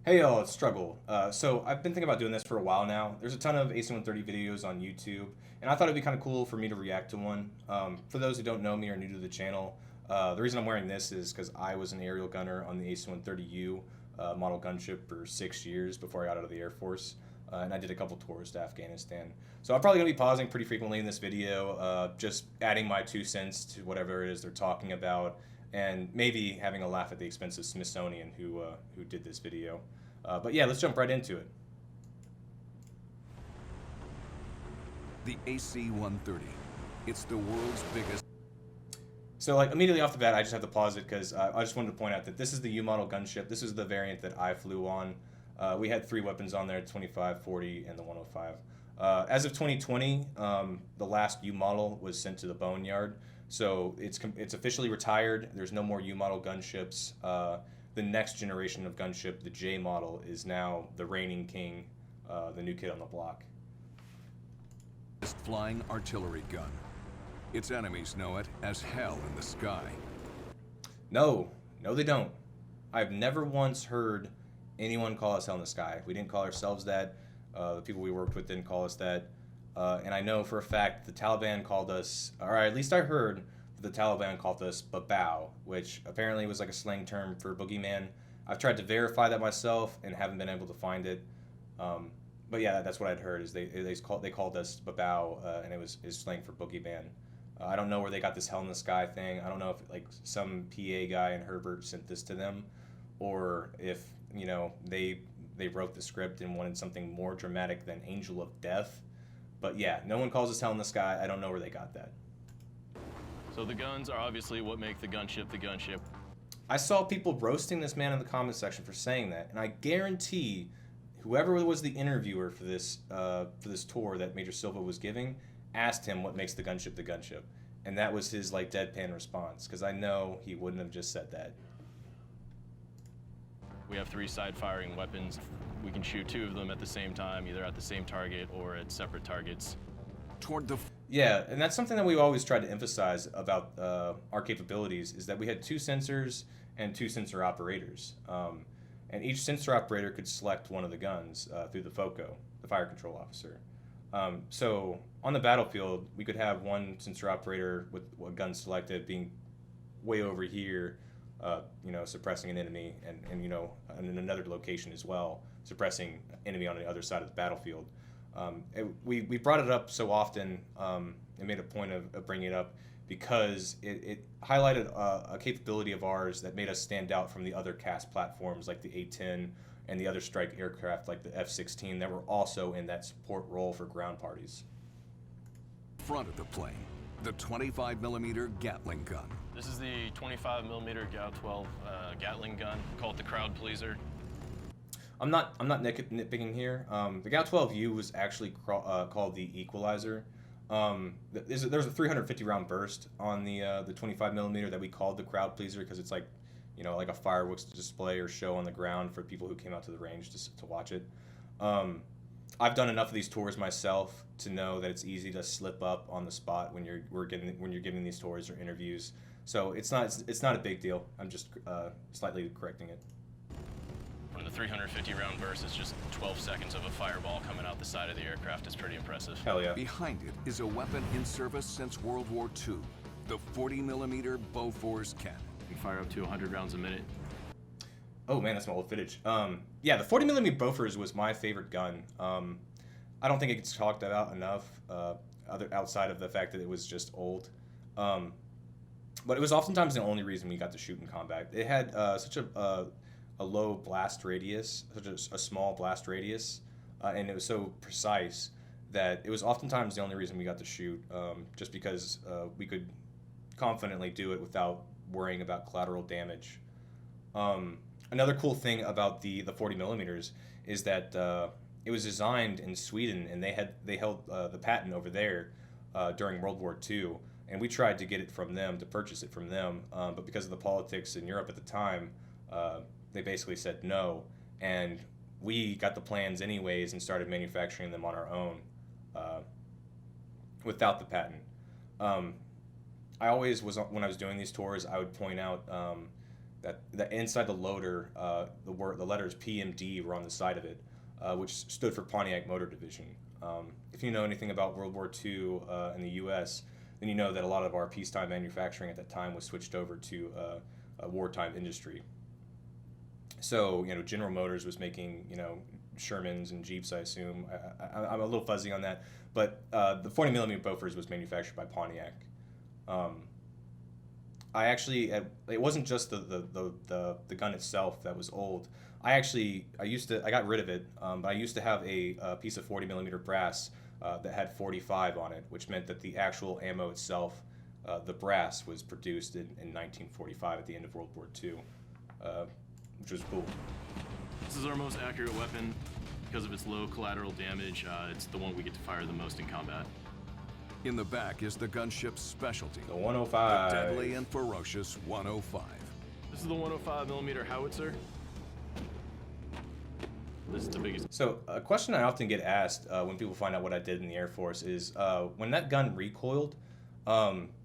Hey y'all, it's Struggle. So I've been thinking about doing this for a while now. There's a ton of AC130 videos on YouTube, and I thought it'd be kind of cool for me to react to one. For those who don't know me or new to the channel, the reason I'm wearing this is because I was an aerial gunner on the AC130U model gunship for 6 years before I got out of the Air Force, and I did a couple tours to Afghanistan. So I'm probably going to be pausing pretty frequently in this video, just adding my 2 cents to whatever it is they're talking about, and maybe having a laugh at the expense of Smithsonian who did this video. But yeah, let's jump right into it. The AC130. It's the world's biggest. So like immediately off the bat, I just have to pause it because I just wanted to point out that this is the U model gunship. This is the variant that I flew on. We had three weapons on there: 25, 40, and the 105. As of 2020, the last U model was sent to the boneyard, so it's officially retired. There's no more U model gunships. The next generation of gunship, the J model, is now the reigning king, the new kid on the block. Flying artillery gun. Its enemies know it as hell in the sky. No, they don't. I've never once heard anyone call us hell in the sky. We didn't call ourselves that. The people we worked with didn't call us that. And I know for a fact the Taliban called us, or at least I heard that the Taliban called us babao, which apparently was like a slang term for boogeyman. I've tried to verify that myself and haven't been able to find it. But yeah, that's what I'd heard is they called us babao, and it was slang for boogeyman. I don't know where they got this hell in the sky thing. I don't know if like some PA guy in Herbert sent this to them, or if they wrote the script and wanted something more dramatic than Angel of Death. But yeah, no one calls us hell in the sky. I don't know where they got that. So the guns are obviously what make the gunship the gunship. I saw people roasting this man in the comment section for saying that, and I guarantee whoever was the interviewer for this tour that Major Silva was giving asked him what makes the gunship, and that was his like deadpan response, because I know he wouldn't have just said that. We have three side-firing weapons. We can shoot two of them at the same time, either at the same target or at separate targets. Toward the. Yeah, and that's something that we always tried to emphasize about our capabilities, is that we had two sensors and two sensor operators. And each sensor operator could select one of the guns through the FOCO, the fire control officer. So on the battlefield, we could have one sensor operator with a gun selected being way over here, suppressing an enemy, and in another location as well, suppressing enemy on the other side of the battlefield. We brought it up so often and made a point of bringing it up because it highlighted a capability of ours that made us stand out from the other CAS platforms like the A-10 and the other strike aircraft like the F-16 that were also in that support role for ground parties. Front of the plane, the 25mm Gatling gun. This is the 25mm GAU-12 Gatling gun. Call it the crowd pleaser. I'm not nitpicking here. The GAU-12U was actually called the Equalizer. There's a 350 round burst on the 25mm that we called the crowd pleaser because it's like a fireworks display or show on the ground for people who came out to the range to watch it. I've done enough of these tours myself to know that it's easy to slip up on the spot when you're giving these tours or interviews. So it's not a big deal. I'm just slightly correcting it. From the 350 round burst, it's just 12 seconds of a fireball coming out the side of the aircraft. It's pretty impressive. Hell yeah. Behind it is a weapon in service since World War II, the 40mm Bofors cannon. We fire up to 100 rounds a minute. Oh man, that's my old footage. Yeah, the 40mm Bofors was my favorite gun. I don't think it gets talked about enough, outside of the fact that it was just old. But it was oftentimes the only reason we got to shoot in combat. It had such a low blast radius, such a small blast radius, and it was so precise that it was oftentimes the only reason we got to shoot, just because we could confidently do it without worrying about collateral damage. Another cool thing about the 40mm is that it was designed in Sweden, and they held the patent over there during World War II, and we tried to get it from them, to purchase it from them, but because of the politics in Europe at the time, they basically said no, and we got the plans anyways and started manufacturing them on our own without the patent. I always was, when I was doing these tours, I would point out that inside the loader, the letters PMD were on the side of it, which stood for Pontiac Motor Division. If you know anything about World War II in the U.S., then you know that a lot of our peacetime manufacturing at that time was switched over to a wartime industry. So, General Motors was making, Shermans and Jeeps, I assume. I'm a little fuzzy on that. But the 40 millimeter Bofors was manufactured by Pontiac. I actually, it wasn't just the gun itself that was old. I got rid of it, but I used to have a piece of 40 millimeter brass that had 45 on it, which meant that the actual ammo itself, the brass, was produced in 1945 at the end of World War II, which was cool. This is our most accurate weapon because of its low collateral damage. It's the one we get to fire the most in combat. In the back is the gunship's specialty, The 105. the deadly and ferocious 105. This is the 105 millimeter howitzer. This is the biggest. So a question I often get asked when people find out what I did in the Air Force is, when that gun recoiled,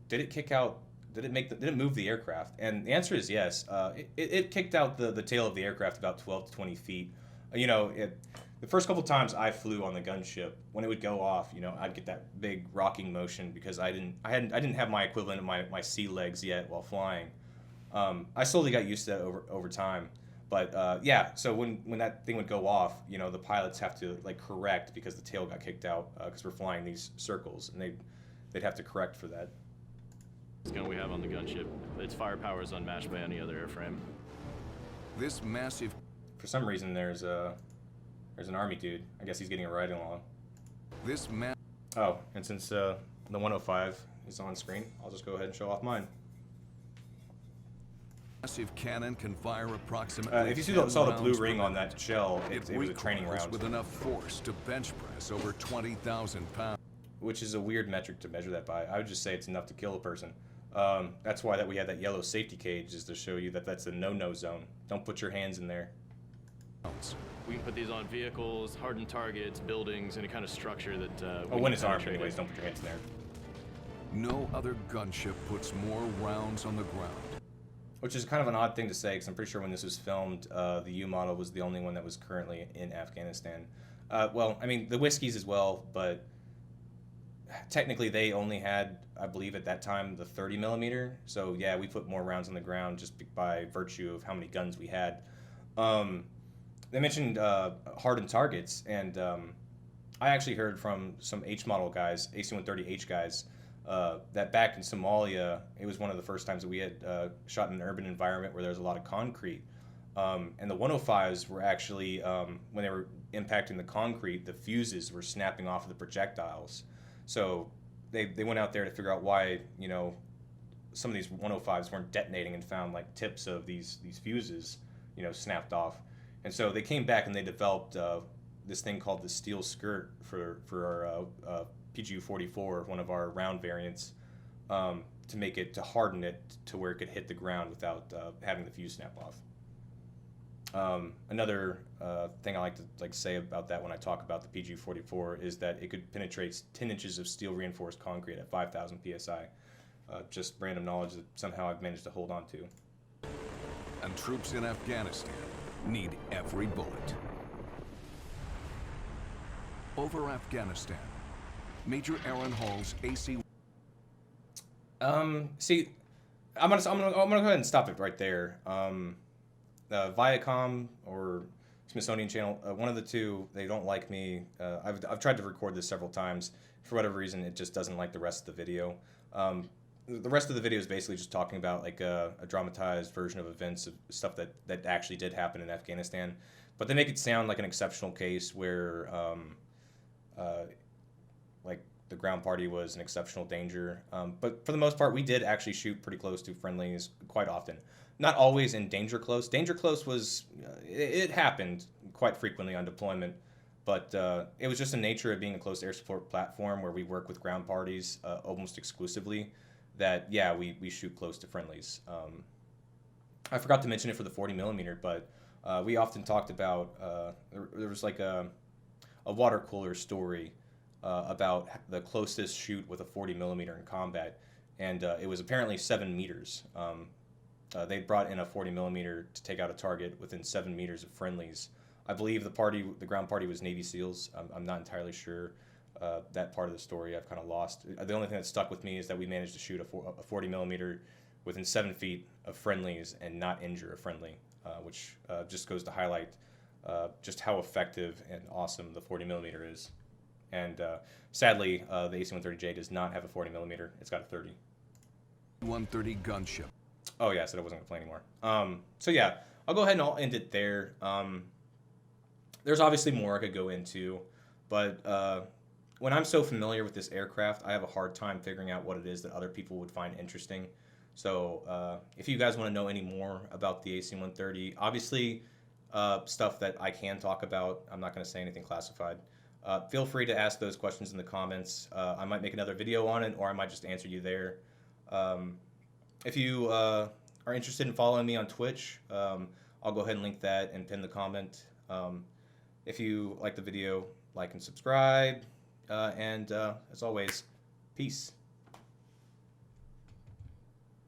did it kick out? Did it move the aircraft? And the answer is yes. It kicked out the tail of the aircraft about 12 to 20 feet. The first couple times I flew on the gunship, when it would go off, I'd get that big rocking motion because I didn't have my equivalent of my sea legs yet while flying. I slowly got used to that over time. But so when that thing would go off, the pilots have to correct because the tail got kicked out because we're flying these circles, and they'd have to correct for that. This gun we have on the gunship, its firepower is unmatched by any other airframe. This massive... For some reason, there's an Army dude. I guess he's getting a ride along. Oh, and since the 105 is on screen, I'll just go ahead and show off mine. Massive cannon can fire approximately. If you saw the blue ring on that shell, it was a training round. With enough force to bench press over 20,000 pounds. Which is a weird metric to measure that by. I would just say it's enough to kill a person. That's why we had that yellow safety cage, is to show you that that's a no-no zone. Don't put your hands in there. We can put these on vehicles, hardened targets, buildings, any kind of structure that. When it's armed, anyways, don't put your hands in there. No other gunship puts more rounds on the ground. Which is kind of an odd thing to say, because I'm pretty sure when this was filmed, the U model was the only one that was currently in Afghanistan. The Whiskies as well, but technically they only had, I believe at that time, the 30 millimeter. So yeah, we put more rounds on the ground just by virtue of how many guns we had. They mentioned hardened targets, and I actually heard from some H model guys, AC130H guys, that back in Somalia, it was one of the first times that we had shot in an urban environment where there was a lot of concrete. And the 105s were actually, when they were impacting the concrete, the fuses were snapping off of the projectiles. So they went out there to figure out why, some of these 105s weren't detonating, and found tips of these fuses, snapped off. And so they came back and they developed this thing called the steel skirt for our PGU-44, one of our round variants, to harden it to where it could hit the ground without having the fuse snap off. Another thing I like to say about that when I talk about the PGU-44 is that it could penetrate 10 inches of steel reinforced concrete at 5,000 psi. Just random knowledge that somehow I've managed to hold on to. And troops in Afghanistan need every bullet. Over Afghanistan, Major Aaron Hall's AC. See, I'm gonna go ahead and stop it right there. Viacom or Smithsonian Channel, one of the two, they don't like me. I've tried to record this several times. For whatever reason, it just doesn't like the rest of the video. The rest of the video is basically just talking about a dramatized version of events, of stuff that actually did happen in Afghanistan, but they make it sound like an exceptional case where the ground party was an exceptional danger. But for the most part, we did actually shoot pretty close to friendlies quite often. Not always in danger close. Danger close was, it happened quite frequently on deployment, but it was just the nature of being a close air support platform where we work with ground parties almost exclusively, that, yeah, we shoot close to friendlies. I forgot to mention it for the 40 millimeter, but we often talked about, there was a water cooler story about the closest shoot with a 40 millimeter in combat, and it was apparently 7 meters. They brought in a 40 millimeter to take out a target within 7 meters of friendlies. I believe the ground party was Navy SEALs. I'm not entirely sure that part of the story. I've kind of lost. The only thing that stuck with me is that we managed to shoot a 40 millimeter within 7 feet of friendlies and not injure a friendly, which just goes to highlight just how effective and awesome the 40 millimeter is. And sadly, the AC130J does not have a 40 millimeter. It's got a 30. 130 gunship. Oh yeah, I said I wasn't gonna play anymore. So yeah, I'll go ahead and I'll end it there. There's obviously more I could go into, but when I'm so familiar with this aircraft, I have a hard time figuring out what it is that other people would find interesting. So if you guys want to know any more about the AC130, obviously stuff that I can talk about, I'm not going to say anything classified. Feel free to ask those questions in the comments. I might make another video on it, or I might just answer you there. If you are interested in following me on Twitch, I'll go ahead and link that and pin the comment. If you like the video, like and subscribe. And as always, peace.